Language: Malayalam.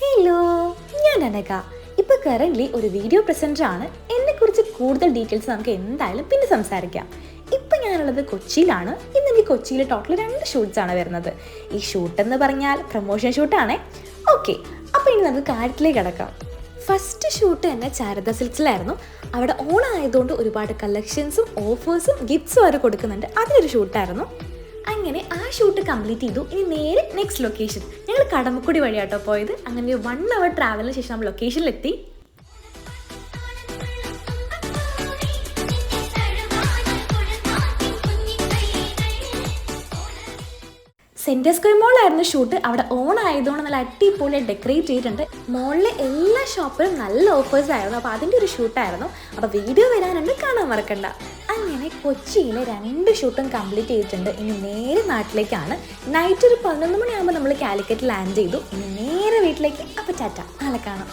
ഹലോ, ഞാൻ അനഘ. ഇപ്പോൾ കറൻ്റ്ലി ഒരു വീഡിയോ പ്രസൻറ്ററാണ്. എന്നെക്കുറിച്ച് കൂടുതൽ ഡീറ്റെയിൽസ് നമുക്ക് എന്തായാലും പിന്നെ സംസാരിക്കാം. ഇപ്പം ഞാനുള്ളത് കൊച്ചിയിലാണ്. ഇന്ന് എനിക്ക് കൊച്ചിയിൽ ടോട്ടൽ 2 ഷൂട്ട്സാണ് വരുന്നത്. ഈ ഷൂട്ട് എന്ന് പറഞ്ഞാൽ പ്രൊമോഷൻ ഷൂട്ടാണേ. ഓക്കെ, അപ്പോൾ ഇനി നമുക്ക് കാര്യത്തിലേക്ക് കിടക്കാം. ഫസ്റ്റ് ഷൂട്ട് തന്നെ ചാരദ സിൽക്സിലായിരുന്നു. അവിടെ ഓണായതുകൊണ്ട് ഒരുപാട് കളക്ഷൻസും ഓഫേഴ്സും ഗിഫ്റ്റ്സും അവർ കൊടുക്കുന്നുണ്ട്. അതിലൊരു ഷൂട്ടായിരുന്നു. അങ്ങനെ ആ ഷൂട്ട് കംപ്ലീറ്റ് ചെയ്തു. ഇനി നേരെ നെക്സ്റ്റ് ലൊക്കേഷൻ. ഞങ്ങൾ കടമക്കുടി വഴിയാട്ടോ പോയത്. അങ്ങനെ 1 hour ട്രാവലിന് ശേഷം നമ്മൾ ലൊക്കേഷനിലെത്തി. സെൻറ്റർ സ്ക്വയർ മോളായിരുന്നു ഷൂട്ട്. അവിടെ ഓൺ ആയതുകൊണ്ട് നല്ല അടിപൊളി ഡെക്കറേറ്റ് ചെയ്തിട്ടുണ്ട്. മോളിലെ എല്ലാ ഷോപ്പിലും നല്ല ഓഫേഴ്സ് ആയിരുന്നു. അപ്പോൾ അതിൻ്റെ ഒരു ഷൂട്ടായിരുന്നു. അപ്പോൾ വീഡിയോ വരാനുണ്ട്, കാണാൻ മറക്കണ്ട. അങ്ങനെ കൊച്ചിയിലെ 2 ഷൂട്ടും കംപ്ലീറ്റ് ചെയ്തിട്ടുണ്ട്. ഇനി നേരെ നാട്ടിലേക്കാണ്. നൈറ്റ് ഒരു 11 മണിയാകുമ്പോൾ നമ്മൾ കാലിക്കറ്റ് ലാൻഡ് ചെയ്തു. ഇനി നേരെ വീട്ടിലേക്ക്. അപ്പോൾ ടാറ്റ, നാളെ കാണാം.